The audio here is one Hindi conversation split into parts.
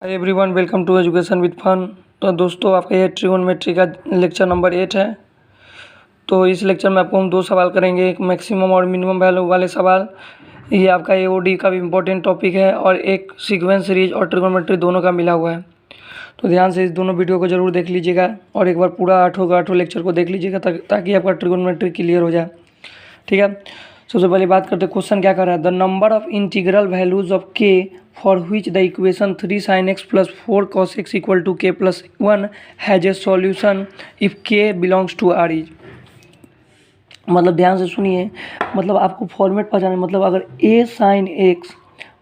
Hi everyone, welcome to education with fun. तो दोस्तों, आपका ये ट्रिगोनोमेट्री का लेक्चर नंबर 8 है। तो इस लेक्चर में आपको हम दो सवाल करेंगे, एक मैक्सिमम और मिनिमम वैल्यू वाले सवाल। ये आपका एओडी का भी इम्पोर्टेंट टॉपिक है और एक सीक्वेंस सीरीज और ट्रिगोनोमेट्री दोनों का मिला हुआ है। तो ध्यान से इस दोनों वीडियो को ज़रूर देख लीजिएगा और एक बार पूरा आठों लेक्चर को देख लीजिएगा ताकि आपका ट्रिगोनोमेट्री क्लियर हो जाए। ठीक है, सबसे पहले बात करते हैं क्वेश्चन क्या कर रहा है। The number of integral values of K for which the equation 3 sin x plus 4 cos x equal to के plus 1 has a solution if K belongs to R is. मतलब ध्यान से सुनिए, मतलब आपको फॉर्मेट पहचाने, मतलब अगर a sin x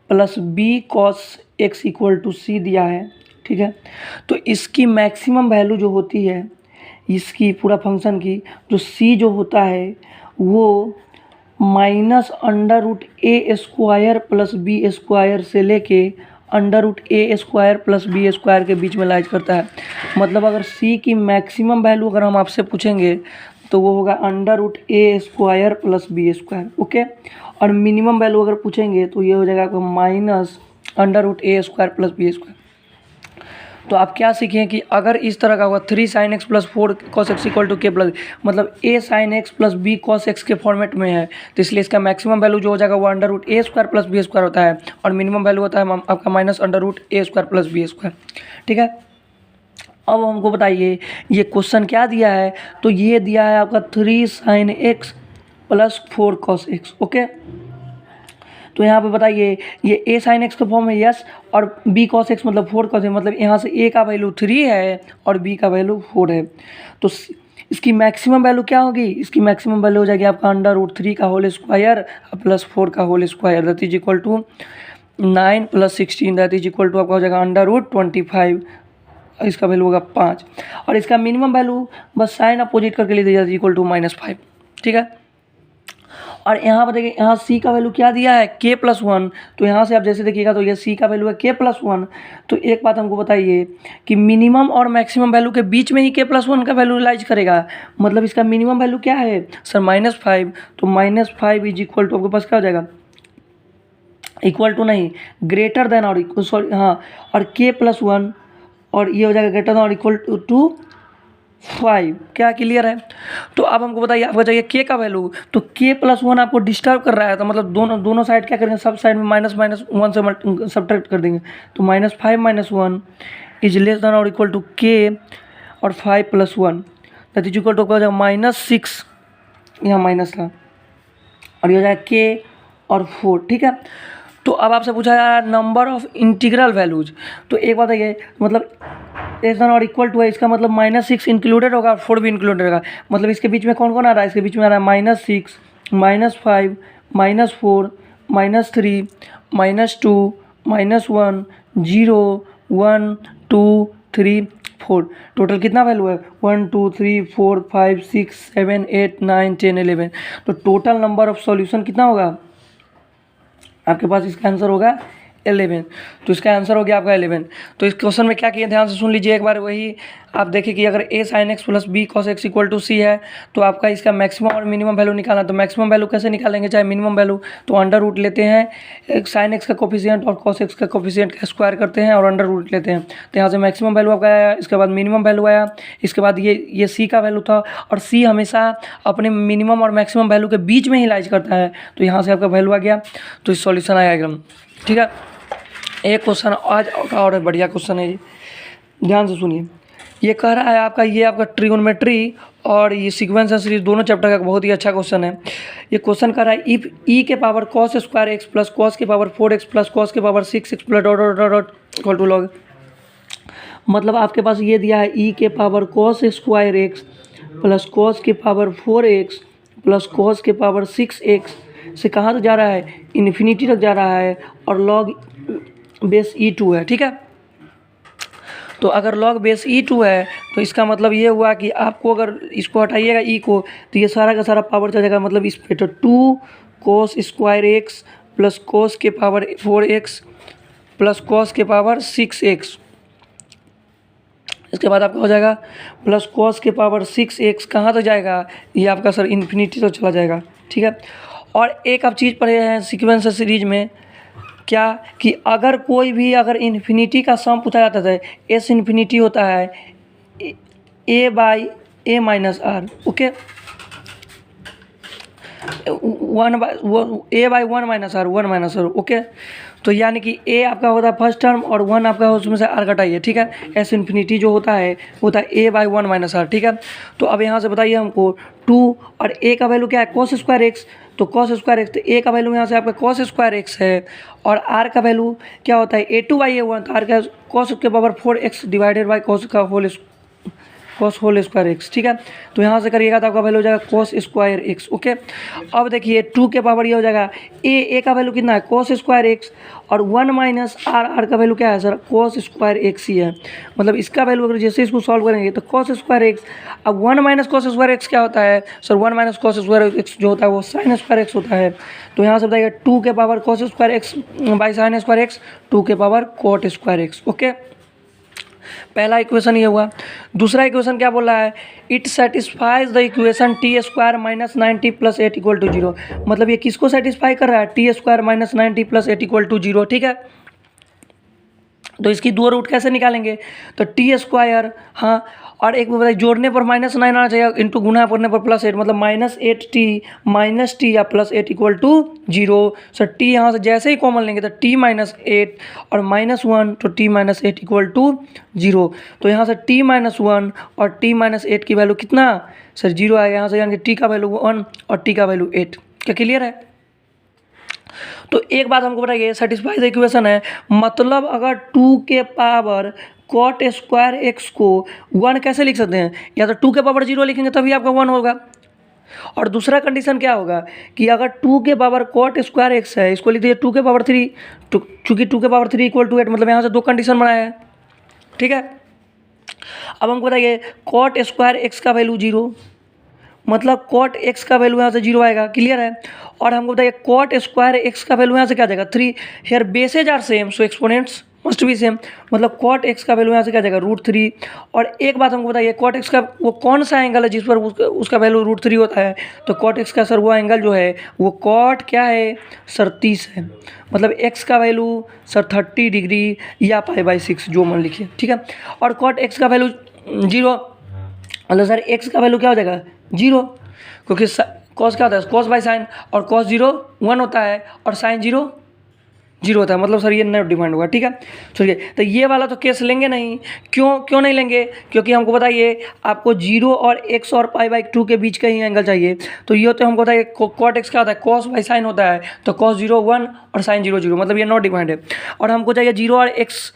plus b cos x equal to c दिया है, ठीक है, तो इसकी मैक्सिमम वैल्यू जो होती है, इसकी पूरा फंक्शन की जो c जो होता है वो minus under root A square plus B square से लेके under root A square plus B square के बीच में लाइज करता है। मतलब अगर सी की मैक्सिमम वैल्यू अगर हम आपसे पूछेंगे तो वो होगा under root A square plus B square, okay. और मिनिमम वैल्यू अगर पूछेंगे तो ये हो जाएगा आपका minus under root A square plus B square. तो आप क्या सीखें कि अगर इस तरह का होगा 3 sin x plus 4 cos x equal to के प्लस, मतलब a sin x plus b cos x के फॉर्मेट में है, तो इसलिए इसका मैक्सिमम वैल्यू जो हो जाएगा वो under root A square plus B square होता है और मिनिमम वैल्यू होता है आपका minus under root A square plus B square. ठीक है, अब हमको बताइए ये क्वेश्चन क्या दिया है। तो ये दिया है आपका 3 sin x plus 4 cos x, okay. तो यहाँ पे बताइए ये a sin x का फॉर्म है यस, और b cos x मतलब 4 cos x, मतलब यहाँ से a का वैल्यू 3 है और b का वैल्यू 4 है। तो इसकी मैक्सिमम वैल्यू क्या होगी, इसकी मैक्सिमम वैल्यू हो जाएगी आपका अंडर रूट 3 का होल स्क्वायर प्लस 4 का whole square, that is equal to 9 plus 16, that is equal to आपका हो जाएगा अंडर रूट 25। इसका वैल्यू होगा 5 और इसका मिनिमम वैल्यू बस साइन अपोजिट करके ले दिया इक्वल टू -5। ठीक है, और यहाँ पर देखिए यहाँ c का वैल्यू क्या दिया है k प्लस 1। तो यहाँ से आप जैसे देखिएगा तो ये c का वैल्यू है k प्लस 1। तो एक बात हमको बताइए कि मिनिमम और मैक्सिमम वैल्यू के बीच में ही k प्लस 1 का वैल्यू रिलाइज करेगा। मतलब इसका मिनिमम वैल्यू क्या है सर -5। तो -5 इज इक्वल टू आपके पास क्या हो जाएगा, इक्वल टू नहीं, ग्रेटर देन और इक्वल, सॉरी हाँ, और k प्लस 1 और ये हो जाएगा ग्रेटर देन और इक्वल टू 5। क्या क्लियर है। तो अब हमको बताइए आपको चाहिए k का वैल्यू। तो k प्लस 1 आपको डिस्टर्ब कर रहा है, तो मतलब दोनों साइड क्या करेंगे, सब साइड में माइनस 1 से सब्ट्रैक्ट कर देंगे। तो -5 - 1 इज लेस देन और इक्वल टू k और 5 + 1 दैट इज इक्वल टू -6, यहाँ माइनस था, और ये हो जाएगा k और 4। ठीक है, तो अब आपसे पूछा जा रहा है नंबर ऑफ इंटीग्रल वैल्यूज। तो एक बात है, मतलब लेस देन और इक्वल टू है, इसका मतलब -6 इंक्लूडेड होगा और 4 भी इंक्लूडेड होगा। मतलब इसके बीच में कौन कौन आ रहा है, इसके बीच में आ रहा है -6 -5 -4 -3 -2 -1 0 1 2 3 4। टोटल कितना वैल्यू है 1 2 3 4 5 6 7 8 9 10 11। तो टोटल नंबर ऑफ सॉल्यूशन कितना होगा आपके पास, इसका आंसर होगा 11। तो इसका आंसर हो गया आपका 11। तो इस क्वेश्चन में क्या किए, ध्यान से सुन लीजिए एक बार। वही आप देखिए कि अगर a sin x plus b cos x equal to c है, तो आपका इसका मैक्सिमम और मिनिमम वैल्यू निकालना। तो मैक्सिमम वैल्यू कैसे निकालेंगे, चाहे मिनिमम वैल्यू, तो अंडर रूट लेते हैं sin x का कोफिशिएंट और cos x का कोफिशिएंट का स्क्वायर करते हैं और अंडर रूट लेते हैं। तो यहाँ से मैक्सिमम वैल्यू आपका आया, इसके बाद मिनिमम वैल्यू आया, इसके बाद ये c का वैल्यू था, और c हमेशा अपने मिनिमम और मैक्सिमम वैल्यू के बीच में ही लाइज करता है। तो यहाँ से आपका वैल्यू आ गया, तो इस सॉल्यूशन आया एकदम। ठीक है, एक क्वेश्चन आज का और बढ़िया क्वेश्चन है, ध्यान से सुनिए। ये कह रहा है आपका, ये आपका ट्रिगोनोमेट्री और ये सीक्वेंस सीरीज दोनों चैप्टर का बहुत ही अच्छा क्वेश्चन है। ये क्वेश्चन कर रहा है इफ e के power cos square x plus cos के पावर 4x प्लस cos के power 6x plus dot dot dot dot equal to log. मतलब आपके पास ये दिया है e के power cos square x plus cos के पावर 4x प्लस cos के पावर 6x से कहाँ तक जा रहा है, इन्फिनिटी तक जा रहा है, और लॉग बेस e2 है। ठीक है, तो अगर लॉग बेस e2 है तो इसका मतलब ये हुआ कि आपको अगर इसको हटाइएगा e को, तो ये सारा का सारा पावर चल जाएगा। मतलब इस पे तो 2 cos square x plus cos के पावर 4x प्लस cos के पावर 6x, इसके बाद आपका हो जाएगा प्लस cos के पावर 6x कहाँ तक जाएगा, ये आपका सर इन्फिनिटी तक चला जाएगा। ठीक है, और एक आप चीज़ पढ़े हैं सीक्वेंस सीरीज में क्या कि अगर इन्फिनिटी का सम पूछा जाता है, एस इन्फिनिटी होता है A by A minus R, okay, A by one minus R, okay. तो यानी कि ए आपका होता है फर्स्ट टर्म और वन आपका उसमें से आर घटाइए, ठीक है। एस इन्फिनिटी जो होता है A by one minus are, ठीक है। तो अब यहाँ से बताइए हमको 2 और ए का वैल्यू क्या है, कॉस स्क्वायर एक्स, तो कॉस स्क्वायर एक्स, तो ए का वैल्यू यहाँ से आपका कॉस स्क्वायर एक्स है और आर का वैल्यू क्या होता है ए टू बाई ए वन, तो आर का कॉस के power 4x divided by cos का होल स्क्वायर एक्स, ठीक है। तो यहाँ से करिएगा तो आपका वैल्यू हो जाएगा कॉस स्क्वायर एक्स, ओके। अब देखिए 2 के पावर ये हो जाएगा ए का वैल्यू कितना है कॉस स्क्वायर एक्स और 1 माइनस आर का वैल्यू क्या है सर, कॉस स्क्वायर एक्स ही है। मतलब इसका वैल्यू अगर जैसे इसको सॉल्व करेंगे तो कॉस स्क्वायर एक्स, अब 1 माइनस कॉस स्क्वायर एक्स क्या होता है sir, 1 minus cos square x जो होता है वो साइन स्क्वायर एक्स होता है। तो यहाँ से बताइए 2 के power cos square x by sine square x, 2 के power cot square x, okay. पहला इक्वेशन ये हुआ। दूसरा इक्वेशन क्या बोल रहा है, it satisfies the equation T square minus 90 plus 8 equal to 0। मतलब ये किसको सेटिस्फाई कर रहा है, T square minus 90 plus 8 equal to 0, ठीक है। तो इसकी दो रूट कैसे निकालेंगे, तो टी स्क्वायर, हाँ, और एक बताइए जोड़ने पर -9 आना चाहिए, इंटू गुना करने पर +8, मतलब -8t या +8 इक्वल टू 0। सर टी यहाँ से जैसे ही कॉमन लेंगे तो t -8 और -1, तो t -8 इक्वल टू 0। तो यहाँ से t -1 और t -8 की वैल्यू कितना सर 0 आएगा यहाँ से, यानी कि t का वैल्यू 1 और t का वैल्यू 8। क्या क्लियर है। तो एक बात हमको बताइए, सेटिस्फाइड इक्वेशन है, मतलब अगर 2 के पावर कॉट स्क्वायर एक्स को 1 कैसे लिख सकते हैं, या तो 2 के पावर 0 लिखेंगे तभी आपका 1 होगा। और दूसरा कंडीशन क्या होगा कि अगर 2 के पावर कॉट स्क्वायर एक्स है, इसको लिख दीजिए 2 के पावर 3, चूँकि 2 के पावर 3 इक्वल टू 8, मतलब यहाँ से दो कंडीशन बनाया है, ठीक है। अब हमको बताइए कॉट स्क्वायर एक्स का वैल्यू 0, मतलब कॉट एक्स का वैल्यू यहाँ से 0 आएगा, क्लियर है। और हमको बताइए कॉट स्क्वायर एक्स का वैल्यू यहाँ से क्या जाएगा 3, here bases are same so exponents must be same, मतलब कॉट एक्स का वैल्यू यहाँ से क्या जाएगा √3। और एक बात हमको बताइए कॉट एक्स का वो कौन सा एंगल है जिस पर उसका वैल्यू √3 होता है, तो कॉट एक्स का सर वो एंगल जो है वो कॉट क्या है सर 30 है, मतलब एक्स का वैल्यू सर 30 डिग्री या π/6 जो मन लिखिए, ठीक है। और कॉट एक्स का वैल्यू 0, मतलब सर एक्स का वैल्यू क्या हो जाएगा 0, क्योंकि कॉस क्या होता है कॉस बाई साइन, और कॉस 0 1 होता है और साइन 0 0 होता है, मतलब सर ये नेट डिफाइंड होगा, ठीक है। चलिए तो ये वाला तो केस लेंगे नहीं, क्यों नहीं लेंगे, क्योंकि हमको बताइए आपको 0 और x और π/2 के बीच का ही एंगल चाहिए। तो ये तो हमको बताइए कॉट एक्स क्या होता है कॉस बाई साइन होता है, तो कॉस 0 1 और साइन 0 0, मतलब ये नॉट डिफाइंड है। और हमको चाहिए 0 और x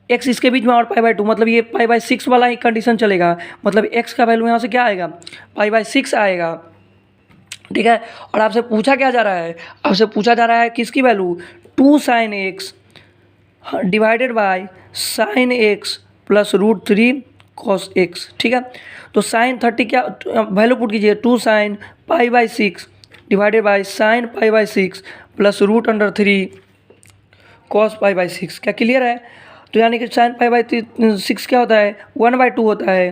इसके बीच में और π/2, मतलब ये π/6 वाला ही कंडीशन चलेगा, मतलब x का वैल्यू यहाँ से क्या आएगा π/6 आएगा, ठीक है। और आपसे पूछा क्या जा रहा है, आपसे पूछा जा रहा है किसकी value 2 sin x divided by sin x plus √3 cos x, ठीक है। तो sin 30 क्या वैल्यू पुट कीजिए 2 sin π/6 divided by sin π/6 plus √3 cos π/6। क्या क्लियर है। तो यानी कि sin π/6 क्या होता है 1/2 होता है,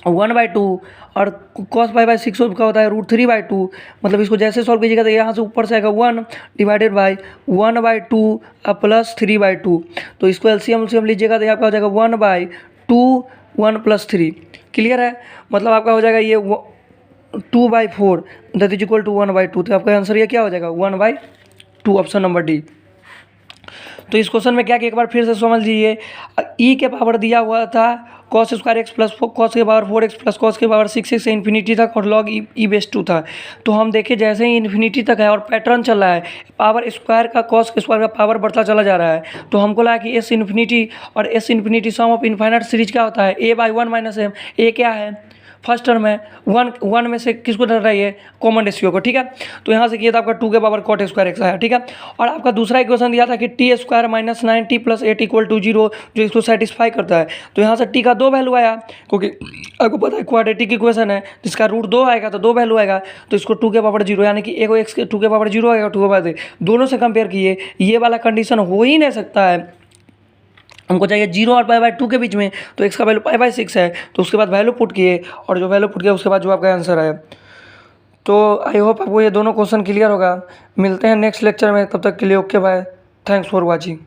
1/2 और cos π/6 का होता है √3/2, मतलब इसको जैसे सॉल्व कीजिएगा तो यहाँ से ऊपर से आएगा 1 डिवाइडेड बाय 1/2 प्लस 3/2। तो इसको एलसीएम लीजिएगा तो आपका हो जाएगा 1/2 1 + 3, क्लियर है। मतलब आपका हो जाएगा ये 2/4 दैट इज इक्वल टू 1/2। तो आपका आंसर ये क्या हो जाएगा 1/2, ऑप्शन नंबर डी। तो इस क्वेश्चन में क्या कि एक बार फिर से समझ लीजिए, ई के पावर दिया हुआ था cos square x plus cos के पावर 4x प्लस cos के पावर 6x से इन्फिनिटी तक, और log e/2 था। तो हम देखें जैसे ही इन्फिनिटी तक है और पैटर्न चल रहा है, पावर स्क्वायर का cos स्क्वायर का पावर बढ़ता चला जा रहा है, तो हमको लगा कि s इन्फिनिटी और s infinity sum of infinite series क्या होता है a/1 - m। a क्या है फर्स्ट टर्म है 1 में से किसको डर रही है कॉमन रेशियो को, ठीक है। तो यहाँ से किया था आपका 2 के पावर कॉट स्क्वायर एक्स आया, ठीक है। और आपका दूसरा इक्वेशन दिया था कि T square minus 90 plus 8 equal to 0, जो इसको सेटिस्फाई करता है। तो यहाँ से टी का 2 वैल्यू आया, क्योंकि आपको पता है क्वाड्रेटिक इक्वेशन है जिसका रूट 2 आएगा तो 2 वैल्यू आएगा, तो इसको 2 के पावर 0 यानी कि एक एक्स के 2 के पावर 0 आएगा 2 के पावर, दोनों से कंपेयर किए ये वाला कंडीशन हो ही नहीं सकता है। हमको चाहिए 0 और π/2 के बीच में, तो x का वैल्यू π/6 है, तो उसके बाद वैल्यू पुट किए, और जो वैल्यू पुट किया उसके बाद जो आपका आंसर है। तो आई होप आपको ये दोनों क्वेश्चन क्लियर होगा। मिलते हैं नेक्स्ट लेक्चर में, तब तक के लिए okay bye. Thanks for watching.